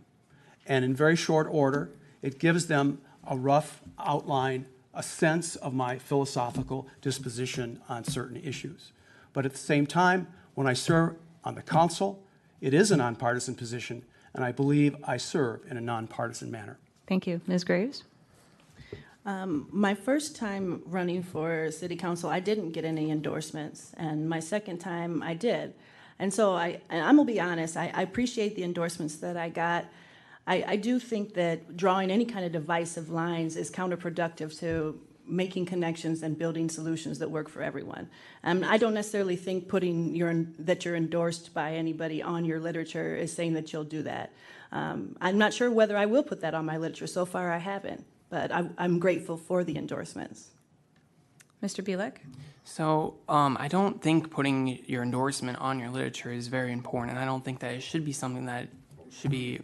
And in very short order, it gives them a rough outline, a sense of my philosophical disposition on certain issues. But at the same time, when I serve on the council, it is a nonpartisan position, and I believe I serve in a nonpartisan manner. Thank you. Ms. Graves? My first time running for city council, I didn't get any endorsements, and my second time I did. And so I'm gonna be honest, I appreciate the endorsements that I got. I do think that drawing any kind of divisive lines is counterproductive to making connections and building solutions that work for everyone. I don't necessarily think that you're endorsed by anybody on your literature is saying that you'll do that. I'm not sure whether I will put that on my literature. So far, I haven't, but I'm grateful for the endorsements. Mr. Bielek? So I don't think putting your endorsement on your literature is very important, and I don't think that it should be something that should be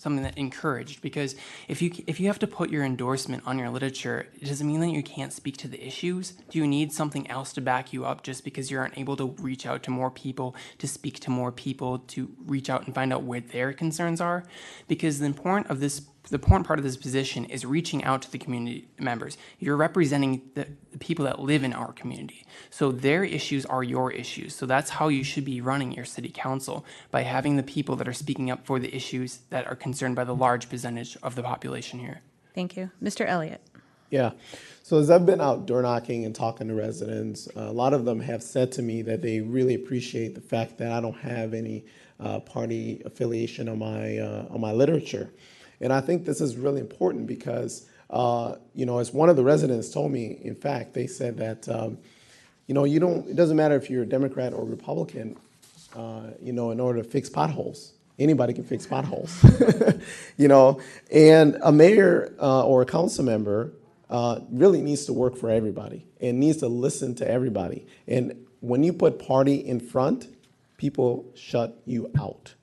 something that encouraged, because if you have to put your endorsement on your literature, it doesn't mean that you can't speak to the issues. Do you need something else to back you up just because you aren't able to reach out to more people, to speak to more people, to reach out and find out where their concerns are? Because the important part of this position is reaching out to the community members. You're representing the people that live in our community. So their issues are your issues. So that's how you should be running your city council, by having the people that are speaking up for the issues that are concerned by the large percentage of the population here. Thank you. Mr. Elliott. Yeah. So as I've been out door knocking and talking to residents, a lot of them have said to me that they really appreciate the fact that I don't have any party affiliation on my literature. And I think this is really important because, as one of the residents told me, in fact, they said that, it doesn't matter if you're a Democrat or Republican, in order to fix potholes. Anybody can fix potholes, and a mayor or a council member really needs to work for everybody and needs to listen to everybody. And when you put party in front, people shut you out.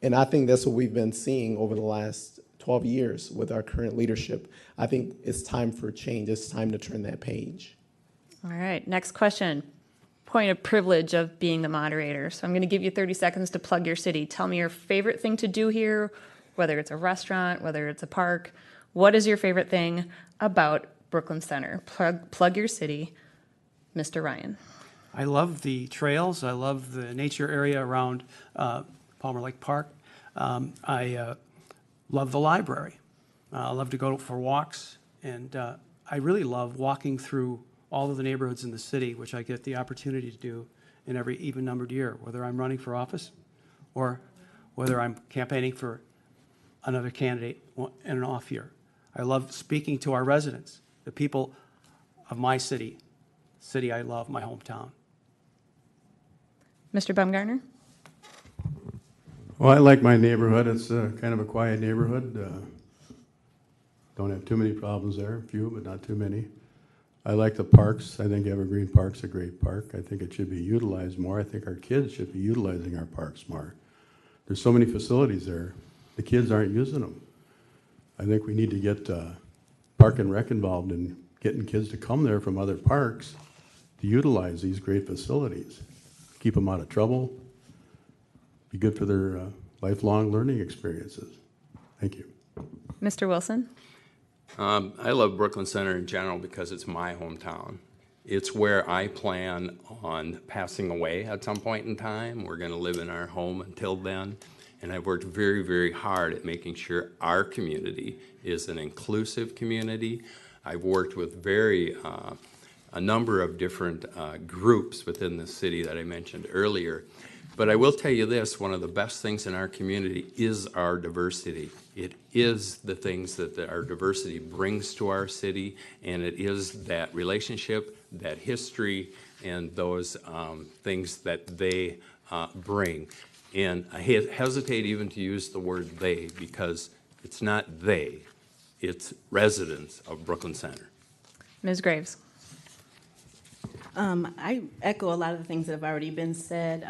And I think that's what we've been seeing over the last 12 years with our current leadership. I think it's time for a change. It's time to turn that page. All right, next question. Point of privilege of being the moderator. So I'm going to give you 30 seconds to plug your city. Tell me your favorite thing to do here, whether it's a restaurant, whether it's a park. What is your favorite thing about Brooklyn Center? Plug your city. Mr. Ryan. I love the trails. I love the nature area around Palmer Lake Park. I love the library. I love to go for walks. And I really love walking through all of the neighborhoods in the city, which I get the opportunity to do in every even-numbered year, whether I'm running for office or whether I'm campaigning for another candidate in an off year. I love speaking to our residents, the people of my city I love, my hometown. Mr. Baumgartner? Well, I like my neighborhood. It's kind of a quiet neighborhood. Don't have too many problems there, a few, but not too many. I like the parks. I think Evergreen Park's a great park. I think it should be utilized more. I think our kids should be utilizing our parks more. There's so many facilities there. The kids aren't using them. I think we need to get Park and Rec involved in getting kids to come there from other parks to utilize these great facilities. Keep them out of trouble. Be good for their lifelong learning experiences. Thank you. Mr. Wilson? I love Brooklyn Center in general because it's my hometown. It's where I plan on passing away at some point in time. We're going to live in our home until then. And I've worked very, very hard at making sure our community is an inclusive community. I've worked with a number of different groups within the city that I mentioned earlier. But I will tell you this, one of the best things in our community is our diversity. It is the things that our diversity brings to our city, and it is that relationship, that history, and those things that they bring. And I hesitate even to use the word they, because it's not they, it's residents of Brooklyn Center. Ms. Graves? I echo a lot of the things that have already been said.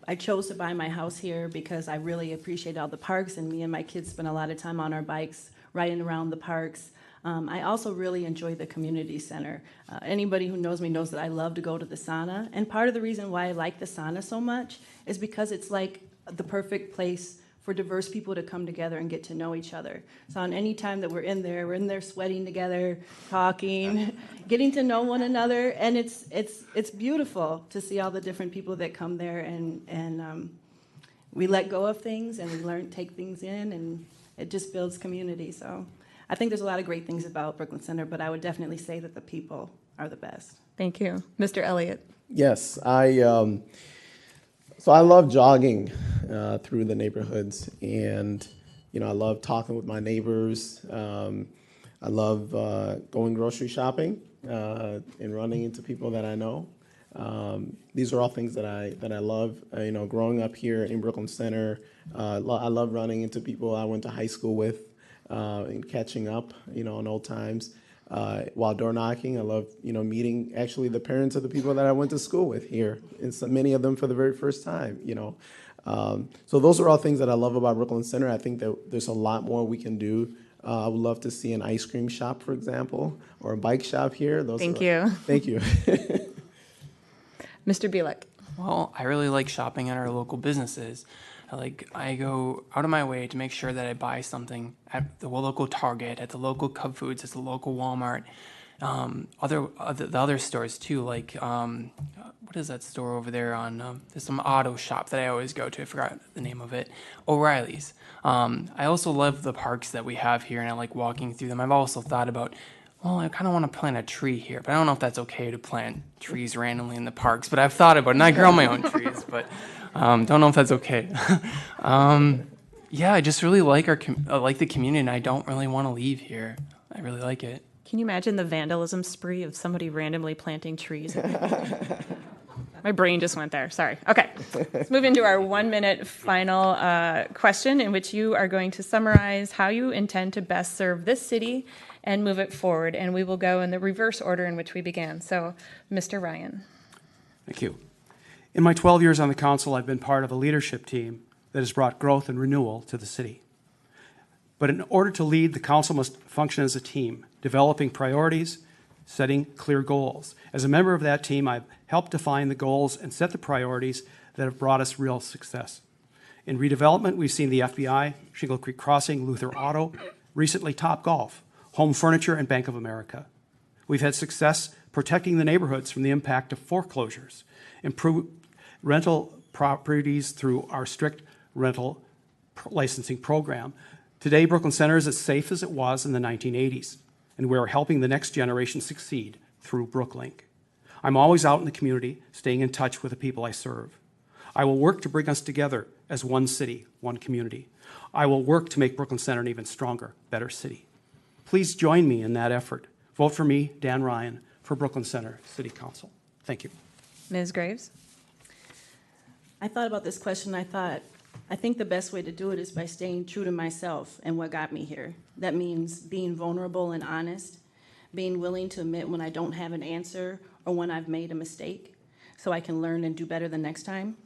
I chose to buy my house here because I really appreciate all the parks, and me and my kids spend a lot of time on our bikes riding around the parks. I also really enjoy the community center. Anybody who knows me knows that I love to go to the sauna, and part of the reason why I like the sauna so much is because it's like the perfect place for diverse people to come together and get to know each other. So on any time that we're in there sweating together, talking, getting to know one another, and it's beautiful to see all the different people that come there, and we let go of things and we take things in, and it just builds community. So I think there's a lot of great things about Brooklyn Center, but I would definitely say that the people are the best. Thank you. Mr. Elliott? Yes, so I love jogging through the neighborhoods, and I love talking with my neighbors. I love going grocery shopping and running into people that I know. These are all things that I love. Growing up here in Brooklyn Center, I love running into people I went to high school with and catching up, on old times. While door knocking, I love, meeting actually the parents of the people that I went to school with here, and so many of them for the very first time, So those are all things that I love about Brooklyn Center. I think that there's a lot more we can do. I would love to see an ice cream shop, for example, or a bike shop here. Thank you. Thank you. Mr. Bielek. Well, I really like shopping at our local businesses. I go out of my way to make sure that I buy something at the local Target, at the local Cub Foods, at the local Walmart, the other stores too. What is that store over there on? There's some auto shop that I always go to. I forgot the name of it. O'Reilly's. I also love the parks that we have here, and I like walking through them. I've also thought about, well, I kind of want to plant a tree here, but I don't know if that's okay to plant trees randomly in the parks. But I've thought about it, and I grow my own trees, but don't know if that's okay. Yeah, I just really like like the community, and I don't really want to leave here. I really like it. Can you imagine the vandalism spree of somebody randomly planting trees? My brain just went there. Sorry. Okay. Let's move into our 1 minute final question, in which you are going to summarize how you intend to best serve this city and move it forward. And we will go in the reverse order in which we began. So, Mr. Ryan. Thank you. In my 12 years on the council, I've been part of a leadership team that has brought growth and renewal to the city. But in order to lead, the council must function as a team, developing priorities, setting clear goals. As a member of that team, I've helped define the goals and set the priorities that have brought us real success. In redevelopment, we've seen the FBI, Shingle Creek Crossing, Luther Auto, recently Topgolf, Home Furniture, and Bank of America. We've had success protecting the neighborhoods from the impact of foreclosures, improved rental properties through our strict rental licensing program. Today, Brooklyn Center is as safe as it was in the 1980s, and we are helping the next generation succeed through Brooklink. I'm always out in the community, staying in touch with the people I serve. I will work to bring us together as one city, one community. I will work to make Brooklyn Center an even stronger, better city. Please join me in that effort. Vote for me, Dan Ryan, for Brooklyn Center City Council. Thank you. Ms. Graves. I thought about this question. I think the best way to do it is by staying true to myself and what got me here. That means being vulnerable and honest, being willing to admit when I don't have an answer or when I've made a mistake so I can learn and do better the next time.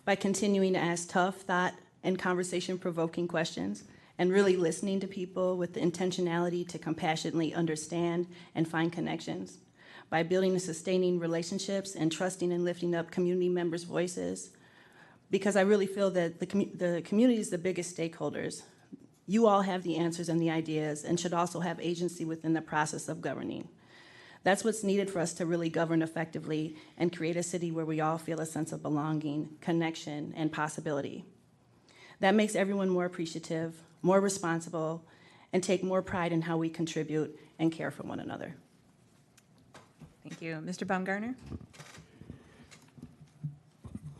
By continuing to ask tough, thought, and conversation-provoking questions and really listening to people with the intentionality to compassionately understand and find connections. By building and sustaining relationships and trusting and lifting up community members' voices, because I really feel that the community is the biggest stakeholders. You all have the answers and the ideas and should also have agency within the process of governing. That's what's needed for us to really govern effectively and create a city where we all feel a sense of belonging, connection, and possibility. That makes everyone more appreciative, more responsible, and take more pride in how we contribute and care for one another. Thank you. Mr. Baumgartner?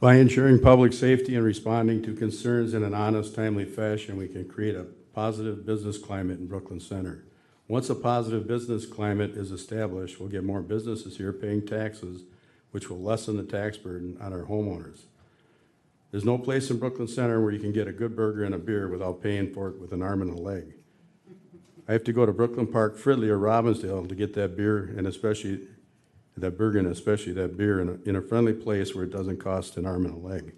By ensuring public safety and responding to concerns in an honest, timely fashion, we can create a positive business climate in Brooklyn Center. Once a positive business climate is established, we'll get more businesses here paying taxes, which will lessen the tax burden on our homeowners. There's no place in Brooklyn Center where you can get a good burger and a beer without paying for it with an arm and a leg. I have to go to Brooklyn Park, Fridley, or Robbinsdale to get that beer and especially that burger and especially that beer in a friendly place where it doesn't cost an arm and a leg.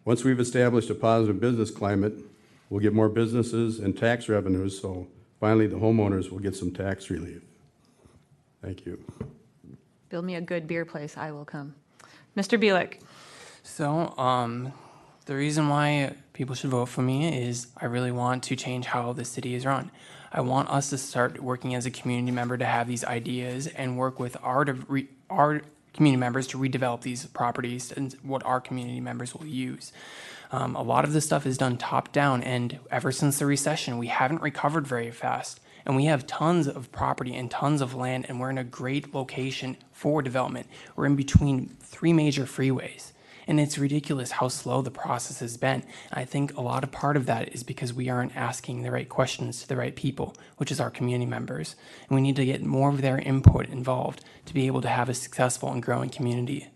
Once we've established a positive business climate, we'll get more businesses and tax revenues, so finally the homeowners will get some tax relief. Thank you. Build me a good beer place, I will come. Mr. Bielek. So, the reason why people should vote for me is I really want to change how the city is run. I want us to start working as a community member to have these ideas and work with our community members to redevelop these properties and what our community members will use. A lot of this stuff is done top down, and ever since the recession, we haven't recovered very fast. And we have tons of property and tons of land, and we're in a great location for development. We're in between 3 major freeways. And it's ridiculous how slow the process has been. I think a lot of part of that is because we aren't asking the right questions to the right people, which is our community members. And we need to get more of their input involved to be able to have a successful and growing community.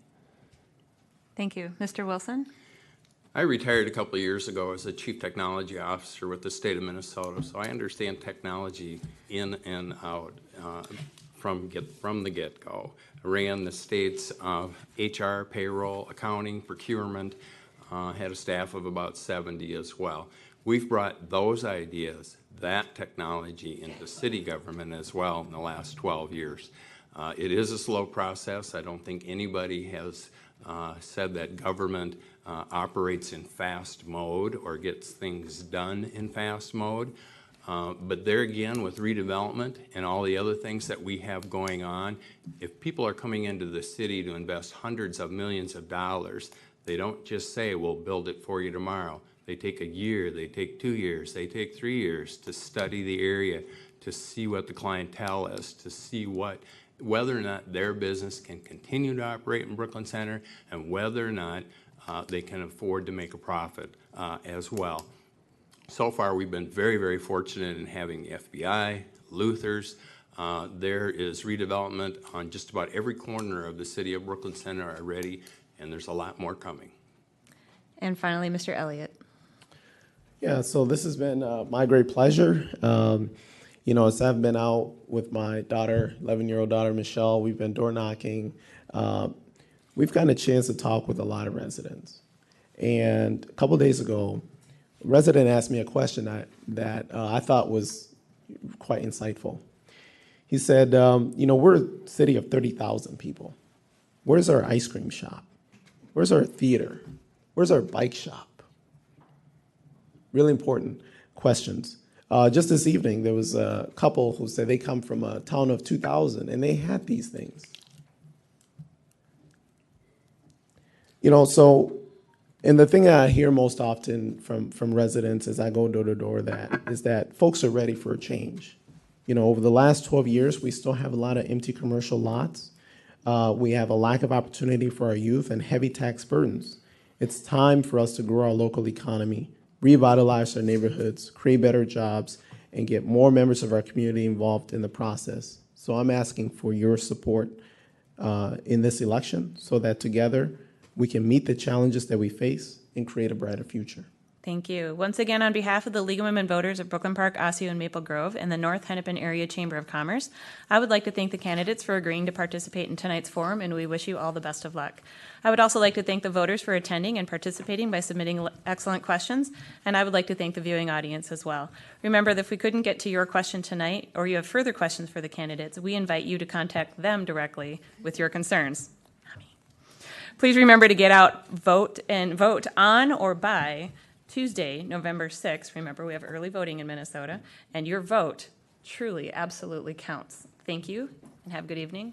Thank you. Mr. Wilson? I retired a couple of years ago as a chief technology officer with the state of Minnesota, so I understand technology in and out from the get-go. I ran the state's HR, payroll, accounting, procurement, had a staff of about 70 as well. We've brought those ideas, that technology into city government as well in the last 12 years. It is a slow process. I don't think anybody has said that government operates in fast mode or gets things done in fast mode. But there again, with redevelopment and all the other things that we have going on, if people are coming into the city to invest hundreds of millions of dollars, they don't just say, we'll build it for you tomorrow. They take a year, they take 2 years, they take 3 years to study the area, to see what the clientele is, to see whether or not their business can continue to operate in Brooklyn Center, and whether or not they can afford to make a profit as well. So far, we've been very, very fortunate in having the FBI, Luther's. There is redevelopment on just about every corner of the city of Brooklyn Center already, and there's a lot more coming. And finally, Mr. Elliott. Yeah, so this has been my great pleasure. As I've been out with my daughter, 11-year-old daughter, Michelle, we've been door knocking. We've gotten a chance to talk with a lot of residents. And a couple of days ago, a resident asked me a question that I thought was quite insightful. He said, we're a city of 30,000 people. Where's our ice cream shop? Where's our theater? Where's our bike shop? Really important questions. Just this evening, there was a couple who said they come from a town of 2,000, and they had these things. And the thing that I hear most often from residents as I go door to door is that folks are ready for a change. Over the last 12 years, we still have a lot of empty commercial lots. We have a lack of opportunity for our youth and heavy tax burdens. It's time for us to grow our local economy, revitalize our neighborhoods, create better jobs, and get more members of our community involved in the process. So I'm asking for your support in this election so that together we can meet the challenges that we face and create a brighter future. Thank you. Once again, on behalf of the League of Women Voters of Brooklyn Park, Osseo, and Maple Grove, and the North Hennepin Area Chamber of Commerce, I would like to thank the candidates for agreeing to participate in tonight's forum, and we wish you all the best of luck. I would also like to thank the voters for attending and participating by submitting excellent questions, and I would like to thank the viewing audience as well. Remember that if we couldn't get to your question tonight, or you have further questions for the candidates, we invite you to contact them directly with your concerns. Please remember to get out, vote on or by Tuesday, November 6th. Remember, we have early voting in Minnesota, and your vote truly, absolutely counts. Thank you, and have a good evening.